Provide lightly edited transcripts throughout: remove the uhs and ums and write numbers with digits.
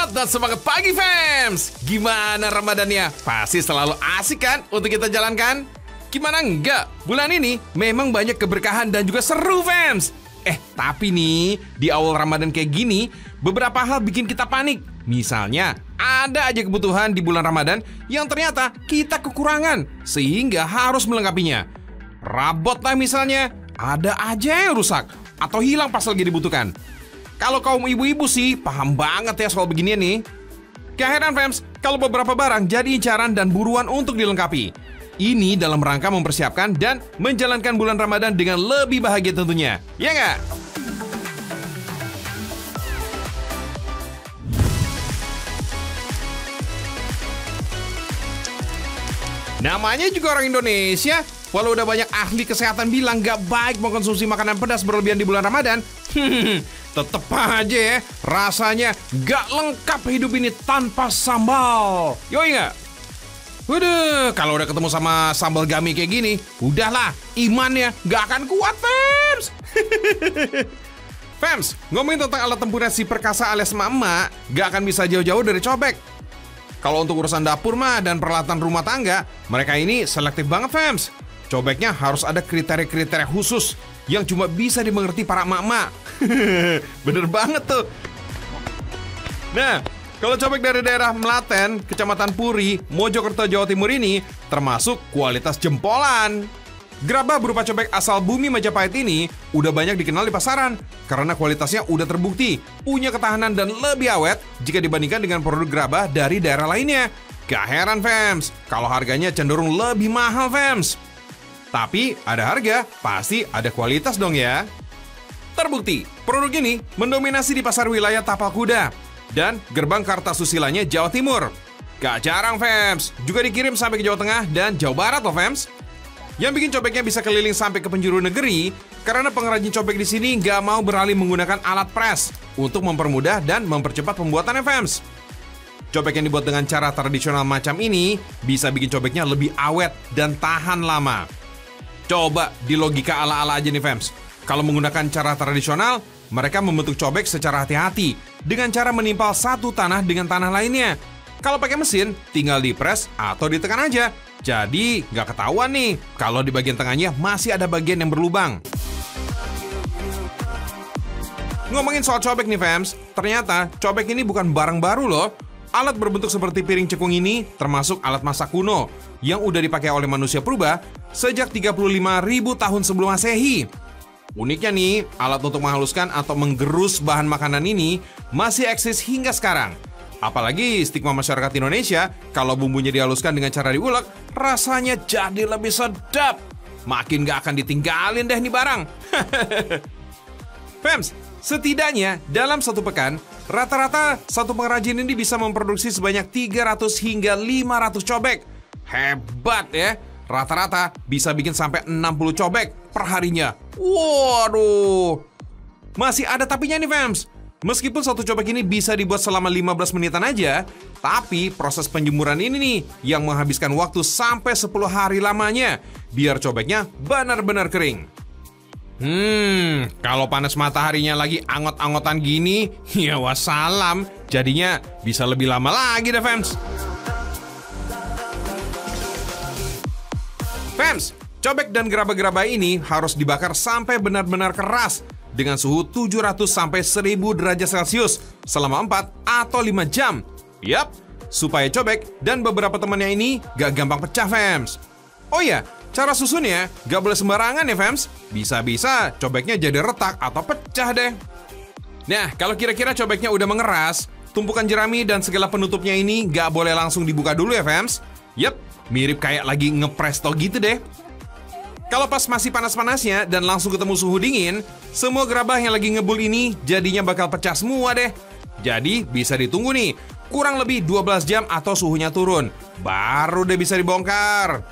Semangat dan semangat pagi, fams! Gimana Ramadannya? Pasti selalu asik kan untuk kita jalankan? Gimana enggak? Bulan ini memang banyak keberkahan dan juga seru, fams! Tapi nih, di awal Ramadan kayak gini, beberapa hal bikin kita panik. Misalnya, ada aja kebutuhan di bulan Ramadan yang ternyata kita kekurangan, sehingga harus melengkapinya. Rabot lah misalnya, ada aja yang rusak atau hilang pas lagi dibutuhkan. Kalau kaum ibu-ibu sih paham banget ya soal beginian nih. Gak heran, fams, kalau beberapa barang jadi incaran dan buruan untuk dilengkapi. Ini dalam rangka mempersiapkan dan menjalankan bulan Ramadan dengan lebih bahagia tentunya. Ya nggak? Namanya juga orang Indonesia. Walau udah banyak ahli kesehatan bilang gak baik mengkonsumsi makanan pedas berlebihan di bulan Ramadan, tetep aja ya, rasanya gak lengkap hidup ini tanpa sambal. Yoi gak? Waduh, kalau udah ketemu sama sambal gami kayak gini, udahlah, imannya gak akan kuat, fams. Fams, ngomongin tentang alat tempurnya si perkasa alias emak-emak, gak akan bisa jauh-jauh dari cobek. Kalau untuk urusan dapur mah dan peralatan rumah tangga, mereka ini selektif banget, fams. Cobeknya harus ada kriteria-kriteria khusus yang cuma bisa dimengerti para emak-emak. Bener banget tuh. Nah, kalau cobek dari daerah Melaten, Kecamatan Puri, Mojokerto, Jawa Timur ini termasuk kualitas jempolan. Gerabah berupa cobek asal bumi Majapahit ini udah banyak dikenal di pasaran karena kualitasnya udah terbukti punya ketahanan dan lebih awet jika dibandingkan dengan produk gerabah dari daerah lainnya. Gak heran, fams, kalau harganya cenderung lebih mahal, fams. Tapi ada harga, pasti ada kualitas dong ya. Terbukti, produk ini mendominasi di pasar wilayah Tapal Kuda dan Gerbang Kartasusilanya Jawa Timur. Gak jarang, fams, juga dikirim sampai ke Jawa Tengah dan Jawa Barat loh, fams. Yang bikin cobeknya bisa keliling sampai ke penjuru negeri karena pengrajin cobek di sini gak mau beralih menggunakan alat pres untuk mempermudah dan mempercepat pembuatannya, fams. Cobek yang dibuat dengan cara tradisional macam ini bisa bikin cobeknya lebih awet dan tahan lama. Coba di logika ala-ala aja nih, fams. Kalau menggunakan cara tradisional, mereka membentuk cobek secara hati-hati dengan cara menimpal satu tanah dengan tanah lainnya. Kalau pakai mesin, tinggal dipres atau ditekan aja. Jadi nggak ketahuan nih kalau di bagian tengahnya masih ada bagian yang berlubang. Ngomongin soal cobek nih, fams, ternyata cobek ini bukan barang baru loh. Alat berbentuk seperti piring cekung ini termasuk alat masak kuno yang udah dipakai oleh manusia purba sejak 35.000 tahun sebelum Masehi. Uniknya nih, alat untuk menghaluskan atau menggerus bahan makanan ini masih eksis hingga sekarang. Apalagi stigma masyarakat Indonesia, kalau bumbunya dihaluskan dengan cara diulek, rasanya jadi lebih sedap. Makin gak akan ditinggalin deh nih barang. Fams, setidaknya dalam satu pekan, rata-rata satu pengrajin ini bisa memproduksi sebanyak 300 hingga 500 cobek. Hebat ya, rata-rata bisa bikin sampai 60 cobek per harinya. Waduh, masih ada tapinya nih, fams. Meskipun satu cobek ini bisa dibuat selama 15 menitan aja, tapi proses penjemuran ini nih yang menghabiskan waktu sampai 10 hari lamanya biar cobeknya benar-benar kering. Kalau panas mataharinya lagi angot-angotan gini, ya wassalam, jadinya bisa lebih lama lagi deh, fams. Fams, cobek dan gerabah-gerabah ini harus dibakar sampai benar-benar keras dengan suhu 700 sampai 1000 derajat Celcius selama 4 atau 5 jam. Yap, supaya cobek dan beberapa temannya ini gak gampang pecah, fams. Oh ya, cara susunnya gak boleh sembarangan ya, fams. Bisa-bisa cobeknya jadi retak atau pecah deh. Nah, kalau kira-kira cobeknya udah mengeras, tumpukan jerami dan segala penutupnya ini gak boleh langsung dibuka dulu ya, fams. Yap, mirip kayak lagi ngepresto gitu deh. Kalau pas masih panas-panasnya dan langsung ketemu suhu dingin, semua gerabah yang lagi ngebul ini jadinya bakal pecah semua deh. Jadi bisa ditunggu nih, kurang lebih 12 jam atau suhunya turun. Baru deh bisa dibongkar.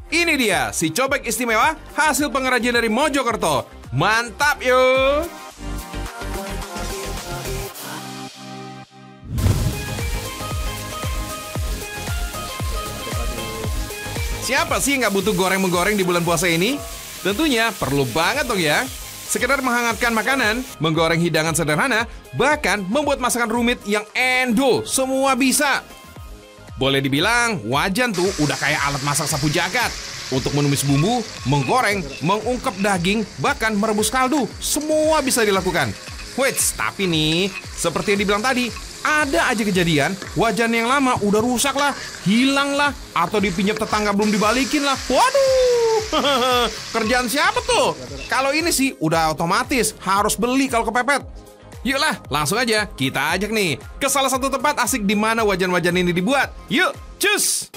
Ini dia si cobek istimewa hasil pengrajin dari Mojokerto. Mantap yuk! Siapa sih yang nggak butuh goreng-menggoreng di bulan puasa ini? Tentunya perlu banget dong ya. sekedar menghangatkan makanan, menggoreng hidangan sederhana, bahkan membuat masakan rumit yang endo, semua bisa. Boleh dibilang, wajan tuh udah kayak alat masak sapu jagat. Untuk menumis bumbu, menggoreng, mengungkep daging, bahkan merebus kaldu, semua bisa dilakukan. Wait, tapi nih, seperti yang dibilang tadi, ada aja kejadian wajan yang lama udah rusak lah, hilang lah, atau dipinjam tetangga belum dibalikin lah. Waduh, kerjaan siapa tuh? Kalau ini sih udah otomatis harus beli kalau kepepet. Yuklah, langsung aja kita ajak nih ke salah satu tempat asik di mana wajan-wajan ini dibuat. Yuk, cus!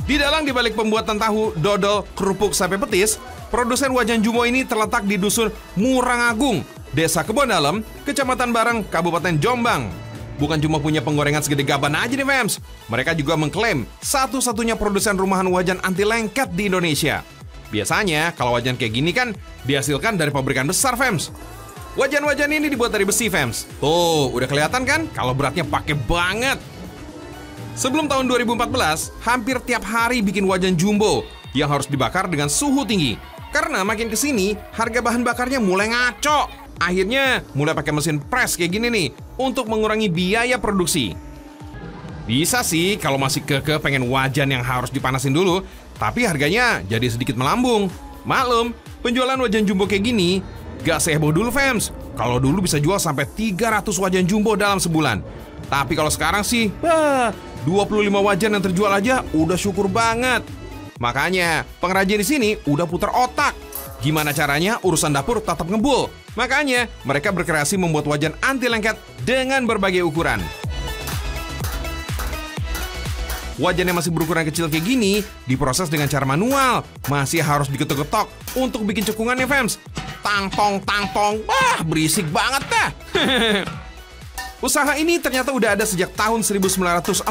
Di dalam dibalik pembuatan tahu, dodol, kerupuk sampai petis, produsen wajan jumbo ini terletak di dusun Murangagung, Desa Kebon Dalem, Kecamatan Bareng, Kabupaten Jombang. Bukan cuma punya penggorengan segede gaban aja nih, fams. Mereka juga mengklaim satu-satunya produsen rumahan wajan anti lengket di Indonesia. Biasanya, kalau wajan kayak gini kan dihasilkan dari pabrikan besar, fams. Wajan-wajan ini dibuat dari besi, fams. Tuh, udah kelihatan kan kalau beratnya pakai banget. Sebelum tahun 2014, hampir tiap hari bikin wajan jumbo yang harus dibakar dengan suhu tinggi. Karena makin kesini, harga bahan bakarnya mulai ngaco. Akhirnya mulai pakai mesin press kayak gini nih untuk mengurangi biaya produksi. Bisa sih kalau masih kekeh pengen wajan yang harus dipanasin dulu, tapi harganya jadi sedikit melambung. Maklum, penjualan wajan jumbo kayak gini gak seheboh dulu, fams. Kalau dulu bisa jual sampai 300 wajan jumbo dalam sebulan. Tapi kalau sekarang sih, 25 wajan yang terjual aja udah syukur banget. Makanya pengrajin di sini udah putar otak. Gimana caranya urusan dapur tetap ngebul. Makanya mereka berkreasi membuat wajan anti lengket dengan berbagai ukuran. Wajan yang masih berukuran kecil kayak gini diproses dengan cara manual. Masih harus diketok-ketok untuk bikin cekungannya, fams. Tang-tong, tang-tong. Wah, berisik banget dah. Usaha ini ternyata udah ada sejak tahun 1942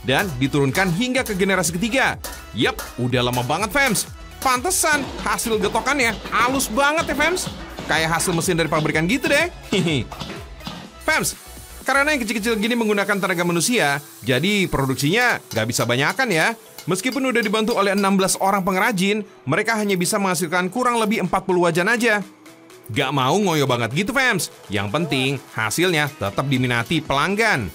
dan diturunkan hingga ke generasi ketiga. Yap, udah lama banget, fams. Pantesan hasil getokannya halus banget ya, fams. Kayak hasil mesin dari pabrikan gitu deh. Fams, karena yang kecil-kecil gini menggunakan tenaga manusia, jadi produksinya gak bisa banyakan ya. Meskipun udah dibantu oleh 16 orang pengrajin, mereka hanya bisa menghasilkan kurang lebih 40 wajan aja. Gak mau ngoyo banget gitu, fams. Yang penting hasilnya tetap diminati pelanggan.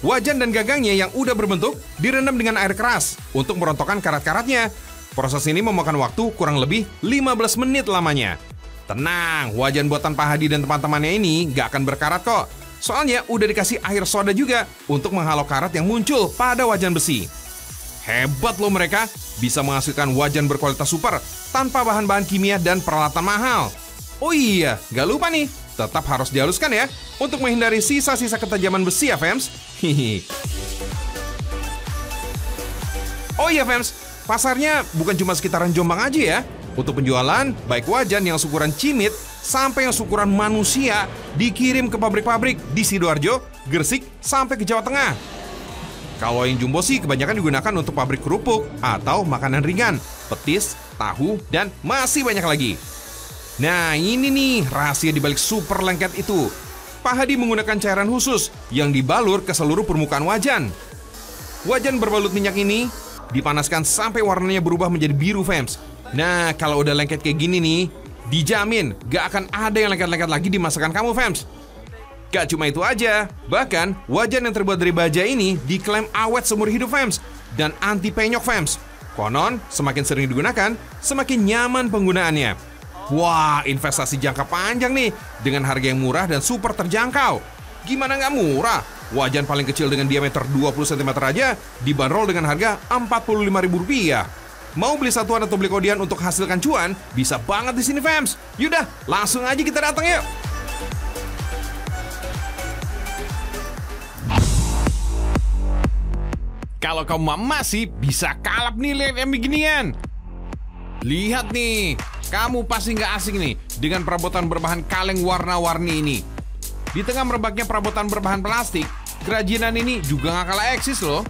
Wajan dan gagangnya yang udah berbentuk direndam dengan air keras untuk merontokkan karat-karatnya. Proses ini memakan waktu kurang lebih 15 menit lamanya. Tenang, wajan buatan Pak Hadi dan teman-temannya ini gak akan berkarat kok. Soalnya udah dikasih air soda juga untuk menghalau karat yang muncul pada wajan besi. Hebat loh mereka, bisa menghasilkan wajan berkualitas super tanpa bahan-bahan kimia dan peralatan mahal. Oh iya, gak lupa nih, tetap harus dihaluskan ya untuk menghindari sisa-sisa ketajaman besi ya, fams. Oh iya, fams, pasarnya bukan cuma sekitaran Jombang aja ya. Untuk penjualan, baik wajan yang ukuran cimit sampai yang ukuran manusia dikirim ke pabrik-pabrik di Sidoarjo, Gresik, sampai ke Jawa Tengah. Kalau yang jumbo sih kebanyakan digunakan untuk pabrik kerupuk atau makanan ringan, petis, tahu, dan masih banyak lagi. Nah, ini nih rahasia dibalik super lengket itu. Pak Hadi menggunakan cairan khusus yang dibalur ke seluruh permukaan wajan. Wajan berbalut minyak ini dipanaskan sampai warnanya berubah menjadi biru, fams. Nah, kalau udah lengket kayak gini nih, dijamin gak akan ada yang lengket-lengket lagi di masakan kamu, fams. Gak cuma itu aja, bahkan wajan yang terbuat dari baja ini diklaim awet seumur hidup, fams, dan anti penyok, fams. Konon, semakin sering digunakan, semakin nyaman penggunaannya. Wah, investasi jangka panjang nih, dengan harga yang murah dan super terjangkau. Gimana nggak murah? Wajan paling kecil dengan diameter 20 cm aja dibanderol dengan harga Rp45.000. Mau beli satuan atau beli kodian untuk hasilkan cuan, bisa banget di sini, fams. Yaudah, langsung aja kita datang yuk. Kalau kamu masih bisa kalap nih lihat yang beginian. Lihat nih, kamu pasti nggak asing nih dengan perabotan berbahan kaleng warna-warni ini. Di tengah merebaknya perabotan berbahan plastik, kerajinan ini juga nggak kalah eksis loh.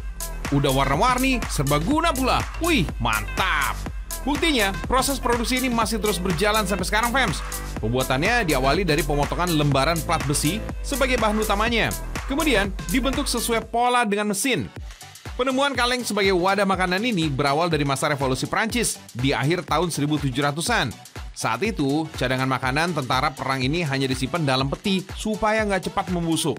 Udah warna-warni, serbaguna pula. Wih, mantap. Buktinya, proses produksi ini masih terus berjalan sampai sekarang, fams. Pembuatannya diawali dari pemotongan lembaran plat besi sebagai bahan utamanya. Kemudian, dibentuk sesuai pola dengan mesin. Penemuan kaleng sebagai wadah makanan ini berawal dari masa revolusi Prancis di akhir tahun 1700-an. Saat itu, cadangan makanan tentara perang ini hanya disimpan dalam peti supaya nggak cepat membusuk.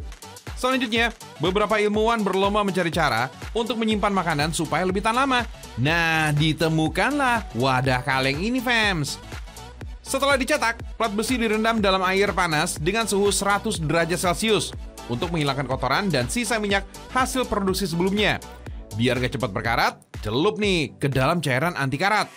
Selanjutnya, beberapa ilmuwan berlomba mencari cara untuk menyimpan makanan supaya lebih tahan lama. Nah, ditemukanlah wadah kaleng ini, fams. Setelah dicetak, plat besi direndam dalam air panas dengan suhu 100 derajat Celcius untuk menghilangkan kotoran dan sisa minyak hasil produksi sebelumnya. Biar gak cepat berkarat, celup nih ke dalam cairan anti karat.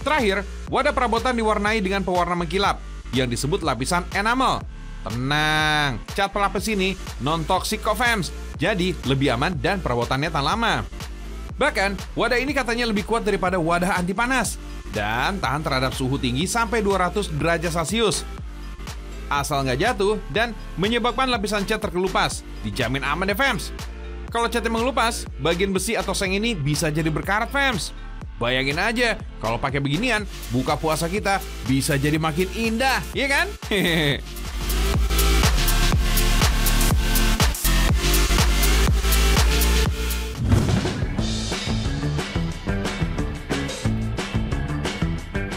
Terakhir, wadah perabotan diwarnai dengan pewarna mengkilap yang disebut lapisan enamel. Tenang, cat pelapis ini non-toxic kok, fams. Jadi lebih aman dan perabotannya tahan lama. Bahkan, wadah ini katanya lebih kuat daripada wadah anti panas dan tahan terhadap suhu tinggi sampai 200 derajat Celcius. Asal nggak jatuh dan menyebabkan lapisan cat terkelupas, dijamin aman deh, fams. Kalau catnya mengelupas, bagian besi atau seng ini bisa jadi berkarat, fams. Bayangin aja, kalau pakai beginian, buka puasa kita bisa jadi makin indah, iya kan? Hehehe.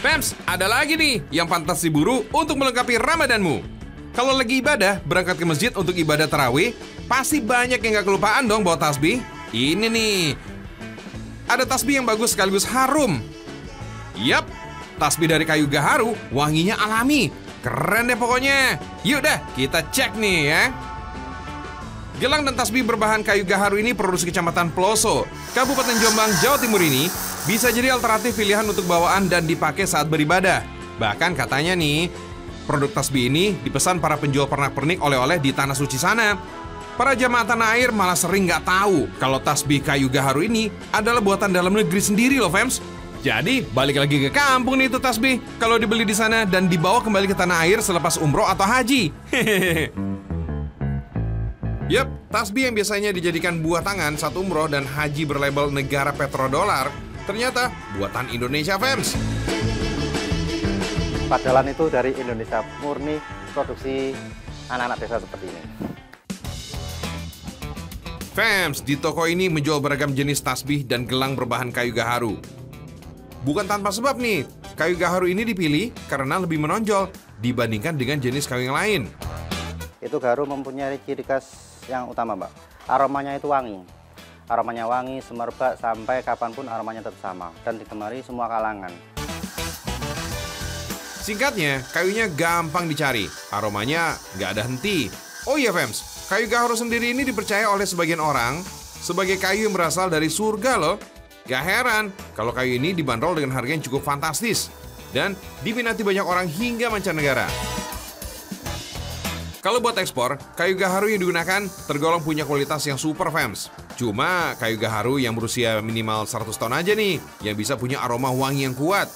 Fams, ada lagi nih yang pantas diburu untuk melengkapi Ramadanmu. Kalau lagi ibadah, berangkat ke masjid untuk ibadah tarawih, pasti banyak yang gak kelupaan dong bawa tasbih. Ini nih, ada tasbih yang bagus sekaligus harum. Yap, tasbih dari kayu gaharu, wanginya alami. Keren deh pokoknya. Yuk dah, kita cek nih ya. Gelang dan tasbih berbahan kayu gaharu ini produksi Kecamatan Peloso, Kabupaten Jombang, Jawa Timur ini bisa jadi alternatif pilihan untuk bawaan dan dipakai saat beribadah. Bahkan katanya nih, produk tasbih ini dipesan para penjual pernak-pernik oleh-oleh di Tanah Suci sana. Para jamaah tanah air malah sering nggak tahu kalau tasbih kayu gaharu ini adalah buatan dalam negeri sendiri loh, fams. Jadi balik lagi ke kampung nih itu tasbih kalau dibeli di sana dan dibawa kembali ke tanah air selepas umroh atau haji. Yap, tasbih yang biasanya dijadikan buah tangan saat umroh dan haji berlabel negara petrodolar ternyata buatan Indonesia, fams. Padalan itu dari Indonesia, murni produksi anak-anak desa seperti ini. Fams, di toko ini menjual beragam jenis tasbih dan gelang berbahan kayu gaharu. Bukan tanpa sebab nih, kayu gaharu ini dipilih karena lebih menonjol dibandingkan dengan jenis kayu yang lain. Itu gaharu mempunyai ciri khas yang utama, Mbak. Aromanya itu wangi. Aromanya wangi, semerbak, sampai kapanpun aromanya tetap sama dan digemari semua kalangan. Singkatnya, kayunya gampang dicari, aromanya nggak ada henti. Oh iya, fams, kayu gaharu sendiri ini dipercaya oleh sebagian orang sebagai kayu yang berasal dari surga loh. Gak heran kalau kayu ini dibanderol dengan harga yang cukup fantastis dan diminati banyak orang hingga mancanegara. Kalau buat ekspor, kayu gaharu yang digunakan tergolong punya kualitas yang super, fams. Cuma kayu gaharu yang berusia minimal 100 tahun aja nih yang bisa punya aroma wangi yang kuat.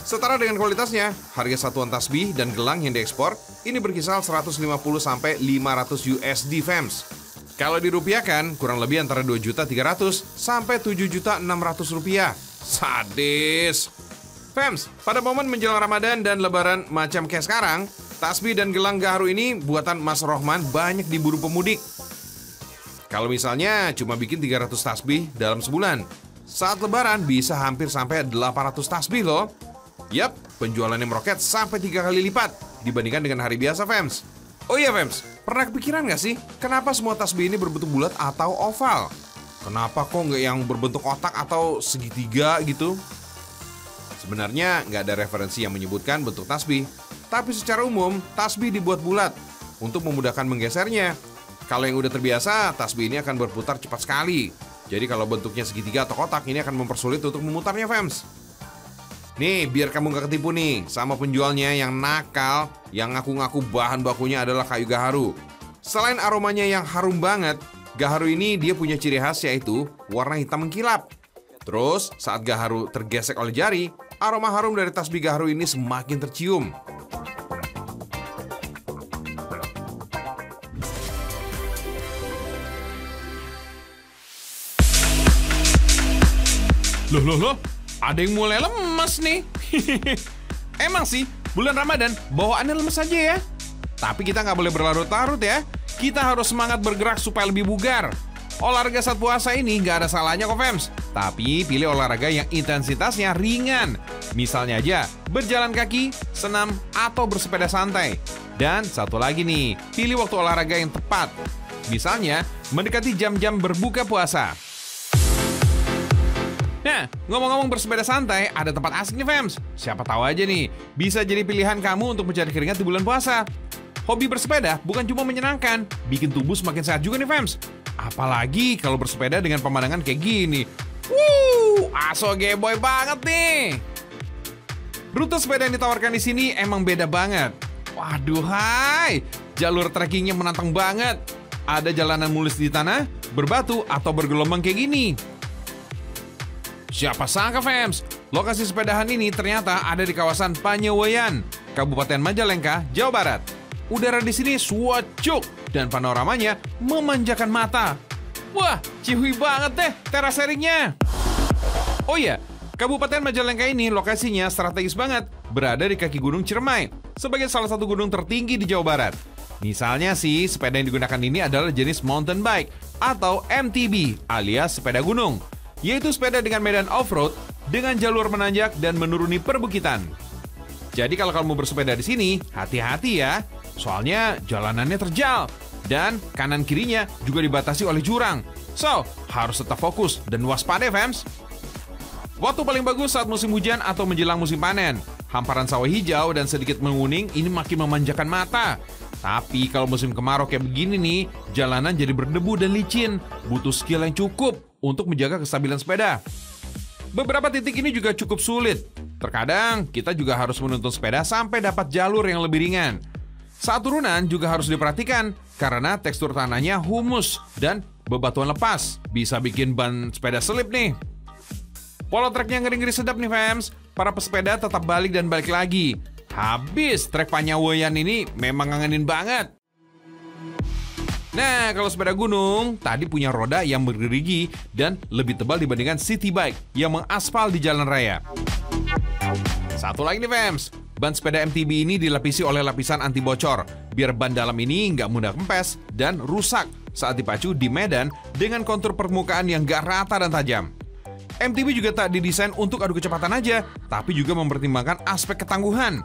Setara dengan kualitasnya, harga satuan tasbih dan gelang yang diekspor ini berkisar 150 sampai 500 USD, fams. Kalau dirupiahkan, kurang lebih antara 2.300.000 sampai 7.600.000 rupiah. Sadis. Fams, pada momen menjelang Ramadan dan Lebaran macam kayak sekarang, tasbih dan gelang gaharu ini buatan Mas Rohman banyak diburu pemudik. Kalau misalnya cuma bikin 300 tasbih dalam sebulan, saat Lebaran bisa hampir sampai 800 tasbih loh. Yap, penjualannya meroket sampai 3 kali lipat dibandingkan dengan hari biasa, fams. Oh iya, fams, pernah kepikiran nggak sih kenapa semua tasbih ini berbentuk bulat atau oval? Kenapa kok nggak yang berbentuk kotak atau segitiga gitu? Sebenarnya nggak ada referensi yang menyebutkan bentuk tasbih, tapi secara umum tasbih dibuat bulat untuk memudahkan menggesernya. Kalau yang udah terbiasa, tasbih ini akan berputar cepat sekali. Jadi kalau bentuknya segitiga atau kotak, ini akan mempersulit untuk memutarnya, fams. Nih, biar kamu gak ketipu nih sama penjualnya yang nakal, yang ngaku-ngaku bahan bakunya adalah kayu gaharu. Selain aromanya yang harum banget, gaharu ini dia punya ciri khas yaitu warna hitam mengkilap. Terus, saat gaharu tergesek oleh jari, aroma harum dari tasbih gaharu ini semakin tercium. Loh, ada yang mulai lemes nih. Emang sih, bulan Ramadan bawaannya lemes aja ya. Tapi kita nggak boleh berlarut-larut ya. Kita harus semangat bergerak supaya lebih bugar. Olahraga saat puasa ini nggak ada salahnya kok fams. Tapi pilih olahraga yang intensitasnya ringan. Misalnya aja, berjalan kaki, senam, atau bersepeda santai. Dan satu lagi nih, pilih waktu olahraga yang tepat. Misalnya, mendekati jam-jam berbuka puasa. Nah, ngomong-ngomong bersepeda santai, ada tempat asik nih fams. Siapa tahu aja nih, bisa jadi pilihan kamu untuk mencari keringat di bulan puasa. Hobi bersepeda bukan cuma menyenangkan, bikin tubuh semakin sehat juga nih fams. Apalagi kalau bersepeda dengan pemandangan kayak gini. Aso geboy banget nih. Rute sepeda yang ditawarkan di sini emang beda banget. Waduh hai, jalur trekkingnya menantang banget. Ada jalanan mulus di tanah, berbatu, atau bergelombang kayak gini. Siapa sangka fams, lokasi sepedahan ini ternyata ada di kawasan Panyeweyan, Kabupaten Majalengka, Jawa Barat. Udara di sini suwacuk dan panoramanya memanjakan mata. Wah, cihui banget deh terasering-nya. Oh iya, Kabupaten Majalengka ini lokasinya strategis banget, berada di kaki Gunung Ciremai, sebagai salah satu gunung tertinggi di Jawa Barat. Misalnya sih, sepeda yang digunakan ini adalah jenis mountain bike atau MTB alias sepeda gunung, yaitu sepeda dengan medan off-road dengan jalur menanjak dan menuruni perbukitan. Jadi kalau kamu bersepeda di sini, hati-hati ya. Soalnya jalanannya terjal dan kanan kirinya juga dibatasi oleh jurang. So, harus tetap fokus dan waspada fams. Waktu paling bagus saat musim hujan atau menjelang musim panen. Hamparan sawah hijau dan sedikit menguning ini makin memanjakan mata. Tapi kalau musim kemarau kayak begini nih, jalanan jadi berdebu dan licin. Butuh skill yang cukup untuk menjaga kestabilan sepeda. Beberapa titik ini juga cukup sulit. Terkadang kita juga harus menuntun sepeda sampai dapat jalur yang lebih ringan. Saat turunan juga harus diperhatikan karena tekstur tanahnya humus dan bebatuan lepas. Bisa bikin ban sepeda selip nih. Pola treknya ngeri-ngeri sedap nih fams. Para pesepeda tetap balik dan balik lagi. Habis trek Panyeweyan ini memang ngangenin banget. Nah, kalau sepeda gunung, tadi punya roda yang bergerigi dan lebih tebal dibandingkan city bike yang mengaspal di jalan raya. Satu lagi nih fams, ban sepeda MTB ini dilapisi oleh lapisan anti bocor, biar ban dalam ini nggak mudah kempes dan rusak saat dipacu di medan dengan kontur permukaan yang gak rata dan tajam. MTB juga tak didesain untuk adu kecepatan aja, tapi juga mempertimbangkan aspek ketangguhan.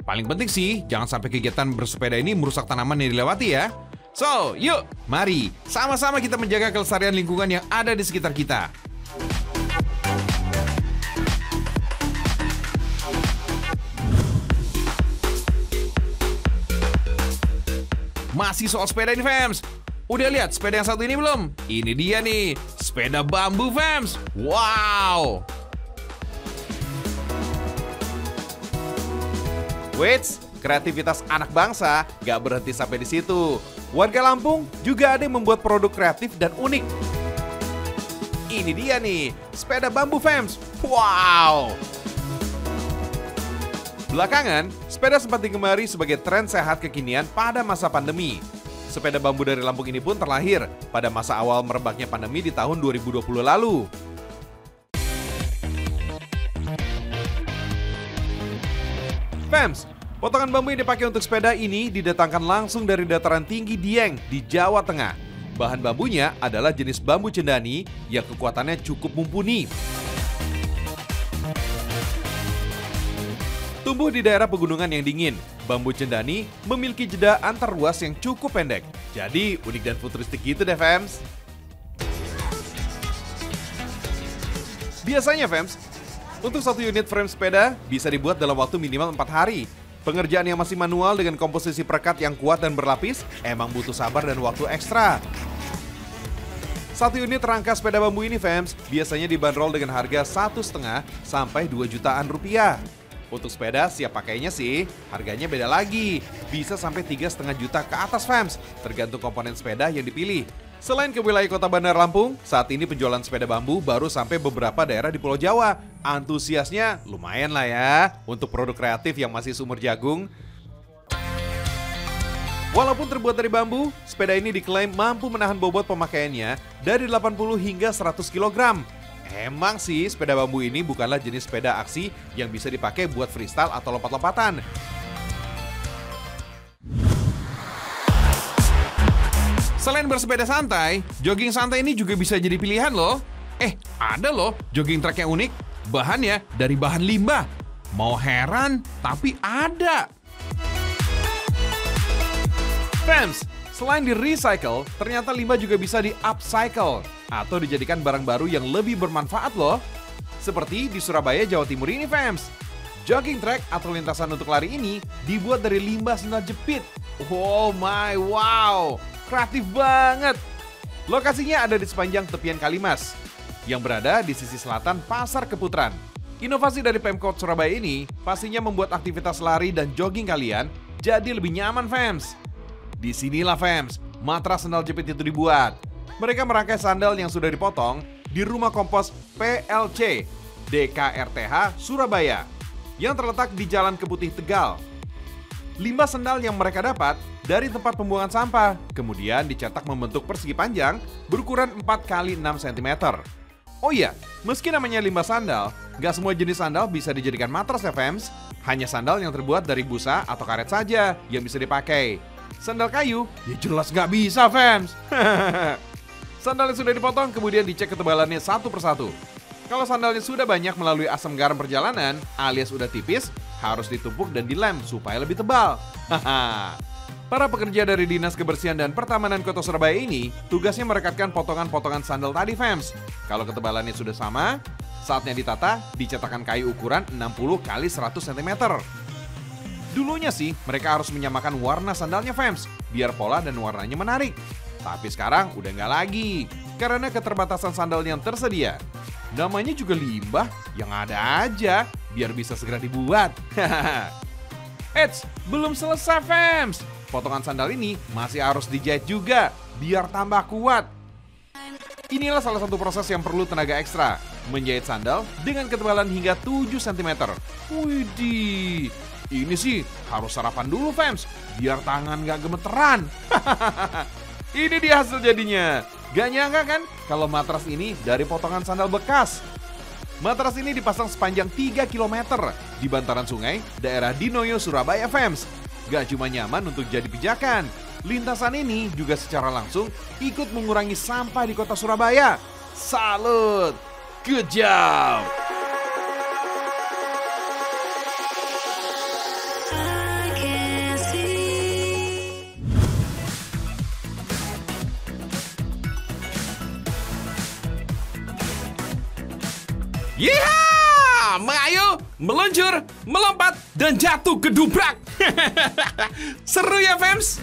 Paling penting sih, jangan sampai kegiatan bersepeda ini merusak tanaman yang dilewati ya. So, yuk, mari sama-sama kita menjaga kelestarian lingkungan yang ada di sekitar kita. Masih soal sepeda ini fams. Udah lihat sepeda yang satu ini belum? Ini dia nih, sepeda bambu fams. Wow. Wits, kreativitas anak bangsa gak berhenti sampai di situ. Warga Lampung juga ada yang membuat produk kreatif dan unik. Ini dia nih, sepeda bambu fams. Wow. Belakangan, sepeda sempat digemari sebagai tren sehat kekinian pada masa pandemi. Sepeda bambu dari Lampung ini pun terlahir pada masa awal merebaknya pandemi di tahun 2020 lalu. Fams, potongan bambu yang dipakai untuk sepeda ini didatangkan langsung dari dataran tinggi Dieng di Jawa Tengah. Bahan bambunya adalah jenis bambu cendani yang kekuatannya cukup mumpuni. Tumbuh di daerah pegunungan yang dingin, bambu cendani memiliki jeda antar ruas yang cukup pendek. Jadi unik dan futuristik gitu deh fams. Biasanya fams, untuk satu unit frame sepeda bisa dibuat dalam waktu minimal 4 hari. Pengerjaan yang masih manual dengan komposisi perekat yang kuat dan berlapis emang butuh sabar dan waktu ekstra. Satu unit rangka sepeda bambu ini fams biasanya dibanderol dengan harga 1,5 sampai 2 jutaan rupiah. Untuk sepeda siap pakainya sih, harganya beda lagi. Bisa sampai 3,5 juta ke atas fams, tergantung komponen sepeda yang dipilih. Selain ke wilayah kota Bandar Lampung, saat ini penjualan sepeda bambu baru sampai beberapa daerah di Pulau Jawa. Antusiasnya lumayan lah ya, untuk produk kreatif yang masih sumber jagung. Walaupun terbuat dari bambu, sepeda ini diklaim mampu menahan bobot pemakaiannya dari 80 hingga 100 kg. Emang sih sepeda bambu ini bukanlah jenis sepeda aksi yang bisa dipakai buat freestyle atau lompat-lompatan. Selain bersepeda santai, jogging santai ini juga bisa jadi pilihan loh. Ada loh jogging track yang unik. Bahannya dari bahan limbah. Mau heran, tapi ada. Fams, selain di recycle, ternyata limbah juga bisa di upcycle atau dijadikan barang baru yang lebih bermanfaat loh. Seperti di Surabaya, Jawa Timur ini, Fams. Jogging track atau lintasan untuk lari ini dibuat dari limbah sandal jepit. Wow, kreatif banget. Lokasinya ada di sepanjang tepian Kalimas, yang berada di sisi selatan Pasar Keputaran. Inovasi dari Pemkot Surabaya ini pastinya membuat aktivitas lari dan jogging kalian jadi lebih nyaman, Fams. Disinilah, Fams, matras sandal jepit itu dibuat. Mereka merangkai sandal yang sudah dipotong di rumah kompos PLC DKRTH Surabaya yang terletak di Jalan Keputih, Tegal. Limbah sandal yang mereka dapat dari tempat pembuangan sampah, kemudian dicetak membentuk persegi panjang berukuran 4 x 6 cm. Oh iya, meski namanya limbah sandal, nggak semua jenis sandal bisa dijadikan matras ya, Fams. Hanya sandal yang terbuat dari busa atau karet saja yang bisa dipakai. Sandal kayu, ya jelas nggak bisa, Fams. Sandal yang sudah dipotong kemudian dicek ketebalannya satu persatu. Kalau sandalnya sudah banyak melalui asam garam perjalanan, alias udah tipis, harus ditumpuk dan dilem supaya lebih tebal. Para pekerja dari Dinas Kebersihan dan Pertamanan Kota Surabaya ini, tugasnya merekatkan potongan-potongan sandal tadi, Fams. Kalau ketebalannya sudah sama, saatnya ditata di cetakan kayu ukuran 60 x 100 cm. Dulunya sih, mereka harus menyamakan warna sandalnya, Fams, biar pola dan warnanya menarik. Tapi sekarang udah nggak lagi, karena keterbatasan sandal yang tersedia. Namanya juga limbah, yang ada aja, biar bisa segera dibuat. Eits, belum selesai, Fams. Potongan sandal ini masih harus dijahit juga, biar tambah kuat. Inilah salah satu proses yang perlu tenaga ekstra, menjahit sandal dengan ketebalan hingga 7 cm. Widih, ini sih harus sarapan dulu, Fams, biar tangan nggak gemeteran. Ini dia hasil jadinya. Gak nyangka kan kalau matras ini dari potongan sandal bekas. Matras ini dipasang sepanjang 3 km di bantaran sungai daerah Dinoyo, Surabaya, Fams. Gak cuma nyaman untuk jadi pijakan, lintasan ini juga secara langsung ikut mengurangi sampah di kota Surabaya. Salut! Good job! Yeehaw! Mengayuh, meluncur, melompat, dan jatuh gedubrak. Seru ya, Fams?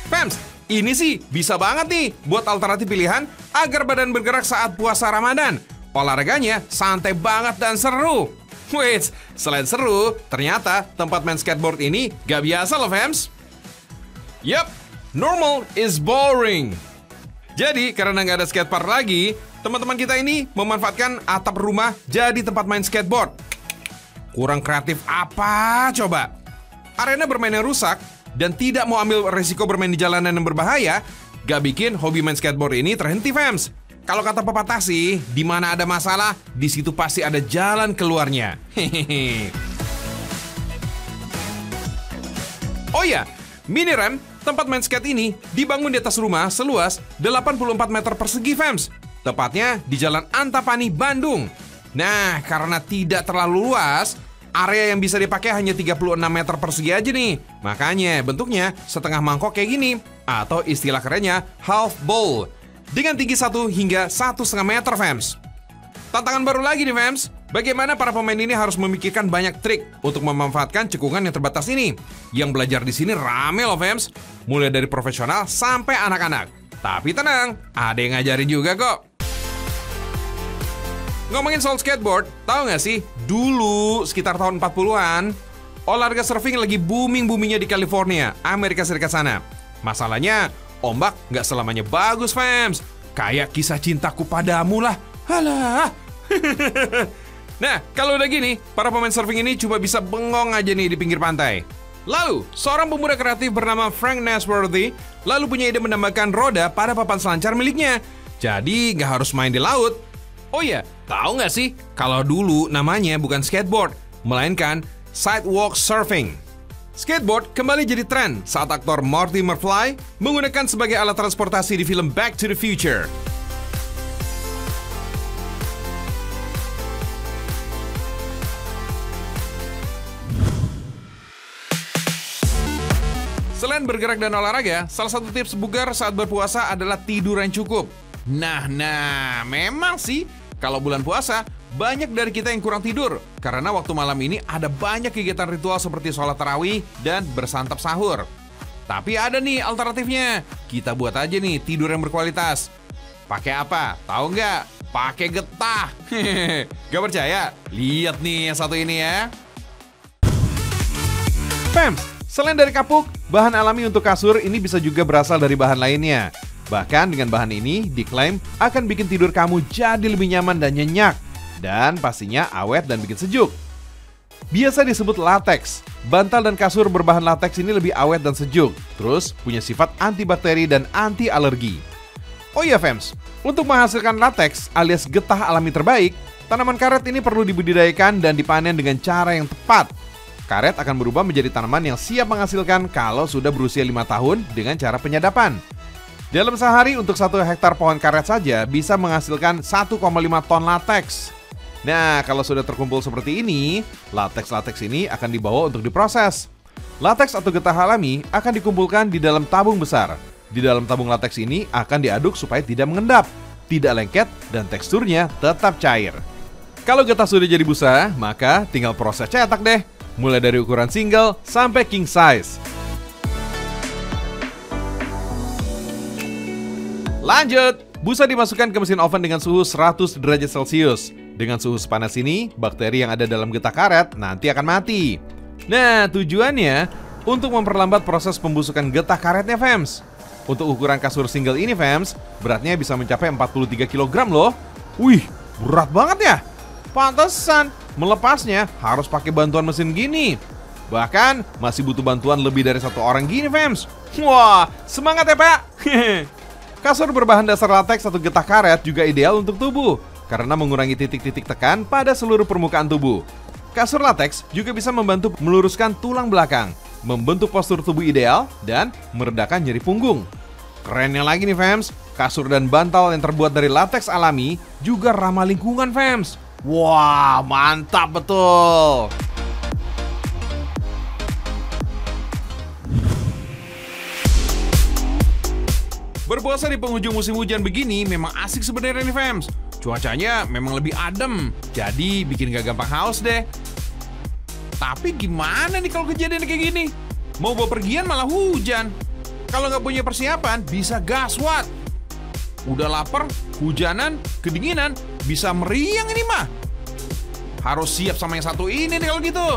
Fams, ini sih bisa banget nih buat alternatif pilihan agar badan bergerak saat puasa Ramadan. Olahraganya santai banget dan seru. Wait, selain seru, ternyata tempat main skateboard ini gak biasa loh, Fams. Yup, normal is boring. Jadi, karena nggak ada skatepark lagi, teman-teman kita ini memanfaatkan atap rumah jadi tempat main skateboard. Kurang kreatif apa coba? Arena bermainnya rusak dan tidak mau ambil resiko bermain di jalanan yang berbahaya, gak bikin hobi main skateboard ini terhenti, Fams. Kalau kata pepatah sih, di mana ada masalah, di situ pasti ada jalan keluarnya. Hehehe. Oh ya, mini ramp tempat main skate ini dibangun di atas rumah seluas 84 meter persegi, Fams. Tepatnya di Jalan Antapani, Bandung. Nah, karena tidak terlalu luas, area yang bisa dipakai hanya 36 meter persegi aja nih. Makanya bentuknya setengah mangkok kayak gini, atau istilah kerennya half bowl, dengan tinggi 1 hingga 1,5 meter, Fams. Tantangan baru lagi nih, Fams. Bagaimana para pemain ini harus memikirkan banyak trik untuk memanfaatkan cekungan yang terbatas ini. Yang belajar di sini rame loh, Fams. Mulai dari profesional sampai anak-anak. Tapi tenang, ada yang ngajarin juga kok. Ngomongin soal skateboard, tahu nggak sih? Dulu, sekitar tahun 40-an, olahraga surfing lagi booming-boomingnya di California, Amerika Serikat sana. Masalahnya, ombak nggak selamanya bagus, Fams. Kayak kisah cintaku padamu lah. Halah. Nah, kalau udah gini, para pemain surfing ini cuma bisa bengong aja nih di pinggir pantai. Lalu, seorang pemuda kreatif bernama Frank Nasworthy lalu punya ide menambahkan roda pada papan selancar miliknya. Jadi, nggak harus main di laut. Oh iya, tahu nggak sih? Kalau dulu namanya bukan skateboard, melainkan sidewalk surfing. Skateboard kembali jadi tren saat aktor Marty McFly menggunakan sebagai alat transportasi di film Back to the Future. Selain bergerak dan olahraga, salah satu tips bugar saat berpuasa adalah tidur yang cukup. Nah, memang sih, kalau bulan puasa, banyak dari kita yang kurang tidur. Karena waktu malam ini ada banyak kegiatan ritual seperti sholat tarawih dan bersantap sahur. Tapi ada nih alternatifnya. Kita buat aja nih tidur yang berkualitas. Pakai apa? Tahu nggak? Pakai getah. Gak percaya? Lihat nih yang satu ini ya. Pems, selain dari kapuk, bahan alami untuk kasur ini bisa juga berasal dari bahan lainnya. Bahkan dengan bahan ini diklaim akan bikin tidur kamu jadi lebih nyaman dan nyenyak. Dan pastinya awet dan bikin sejuk. Biasa disebut latex. Bantal dan kasur berbahan latex ini lebih awet dan sejuk. Terus punya sifat antibakteri dan anti alergi. Oh iya Fems, untuk menghasilkan latex alias getah alami terbaik, tanaman karet ini perlu dibudidayakan dan dipanen dengan cara yang tepat. Karet akan berubah menjadi tanaman yang siap menghasilkan kalau sudah berusia 5 tahun dengan cara penyadapan. Dalam sehari untuk 1 hektar pohon karet saja bisa menghasilkan 1,5 ton latex. Nah, kalau sudah terkumpul seperti ini, latex ini akan dibawa untuk diproses. Latex atau getah alami akan dikumpulkan di dalam tabung besar. Di dalam tabung latex ini akan diaduk supaya tidak mengendap, tidak lengket, dan teksturnya tetap cair. Kalau getah sudah jadi busa, maka tinggal proses cetak deh. Mulai dari ukuran single sampai king size. Lanjut, busa dimasukkan ke mesin oven dengan suhu 100 derajat Celcius. Dengan suhu sepanas ini, bakteri yang ada dalam getah karet nanti akan mati. Nah, tujuannya untuk memperlambat proses pembusukan getah karetnya, Fems. Untuk ukuran kasur single ini, Fems, beratnya bisa mencapai 43 kg loh. Wih, berat banget ya. Pantesan, melepasnya harus pakai bantuan mesin gini. Bahkan, masih butuh bantuan lebih dari 1 orang gini, Fems. Wah, semangat ya, Pak. Kasur berbahan dasar latex atau getah karet juga ideal untuk tubuh karena mengurangi titik-titik tekan pada seluruh permukaan tubuh. Kasur latex juga bisa membantu meluruskan tulang belakang, membentuk postur tubuh ideal, dan meredakan nyeri punggung. Kerennya lagi nih Fems, kasur dan bantal yang terbuat dari latex alami juga ramah lingkungan Fems. Wah, mantap betul! Berpuasa di penghujung musim hujan begini memang asik sebenarnya nih Fems. Cuacanya memang lebih adem, jadi bikin gak gampang haus deh. Tapi gimana nih kalau kejadian kayak gini? Mau bawa pergian malah hujan. Kalau nggak punya persiapan bisa gaswat. Udah lapar, hujanan, kedinginan, bisa meriang ini mah. Harus siap sama yang satu ini nih kalau gitu.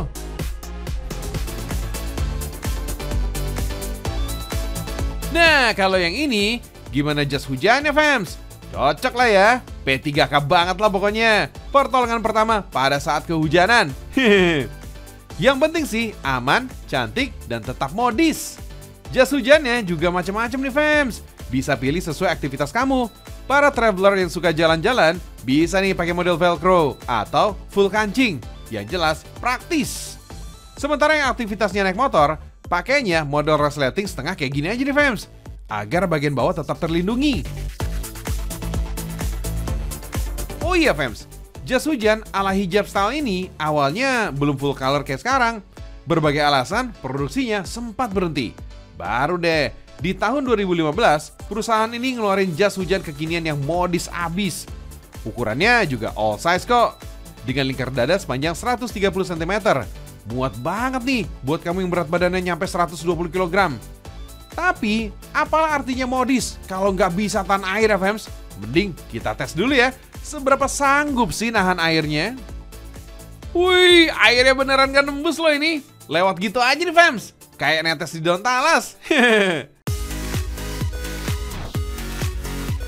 Nah, kalau yang ini, gimana jas hujannya, Fems? Cocok lah ya, P3K banget lah pokoknya. Pertolongan pertama pada saat kehujanan. Yang penting sih, aman, cantik, dan tetap modis. Jas hujannya juga macam-macam nih, Fems. Bisa pilih sesuai aktivitas kamu. Para traveler yang suka jalan-jalan, bisa nih pakai model velcro atau full kancing. Yang jelas, praktis. Sementara yang aktivitasnya naik motor, pakainya model resleting setengah kayak gini aja nih Fems, agar bagian bawah tetap terlindungi. Oh iya Fems, jas hujan ala hijab style ini awalnya belum full color kayak sekarang. Berbagai alasan produksinya sempat berhenti. Baru deh, di tahun 2015 perusahaan ini ngeluarin jas hujan kekinian yang modis abis. Ukurannya juga all size kok, dengan lingkar dada sepanjang 130 cm. Muat banget nih buat kamu yang berat badannya nyampe 120 kg. Tapi, apalah artinya modis kalau nggak bisa tahan air ya, Fems? Mending kita tes dulu ya, seberapa sanggup sih nahan airnya. Wih, airnya beneran gak nembus loh ini. Lewat gitu aja nih, Fems. Kayak netes di daun talas.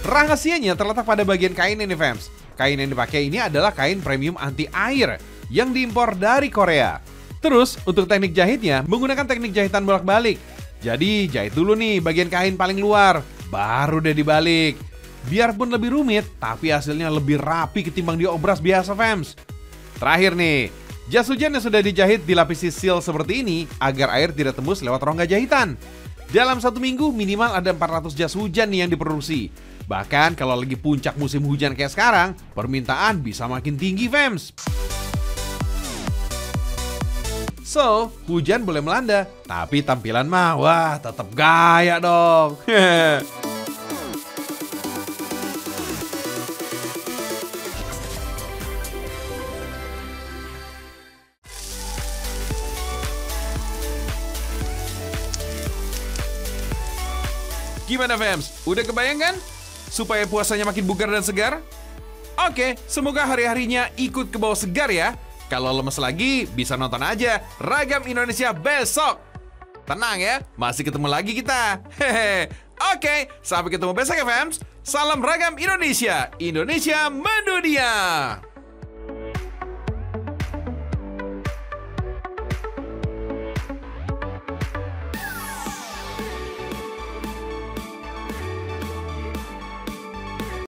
Rahasianya terletak pada bagian kain ini, Fems. Kain yang dipakai ini adalah kain premium anti air yang diimpor dari Korea. Terus, untuk teknik jahitnya menggunakan teknik jahitan bolak-balik. Jadi, jahit dulu nih bagian kain paling luar, baru deh dibalik. Biarpun lebih rumit, tapi hasilnya lebih rapi ketimbang diobras biasa, Fems. Terakhir nih, Jas hujan yang sudah dijahit dilapisi seal seperti ini agar air tidak tembus lewat rongga jahitan. Dalam 1 minggu minimal ada 400 jas hujan nih yang diproduksi. Bahkan kalau lagi puncak musim hujan kayak sekarang, permintaan bisa makin tinggi, fams. So, hujan boleh melanda, tapi tampilan mah, wah tetap gaya dong. Gimana, fams? Udah kebayang kan? Supaya puasanya makin bugar dan segar? Oke, semoga hari-harinya ikut ke bawah segar ya. Kalau lemes lagi, bisa nonton aja Ragam Indonesia besok. Tenang ya, masih ketemu lagi kita. Hehe. Oke, sampai ketemu besok ya, fams. Salam Ragam Indonesia. Indonesia mendunia.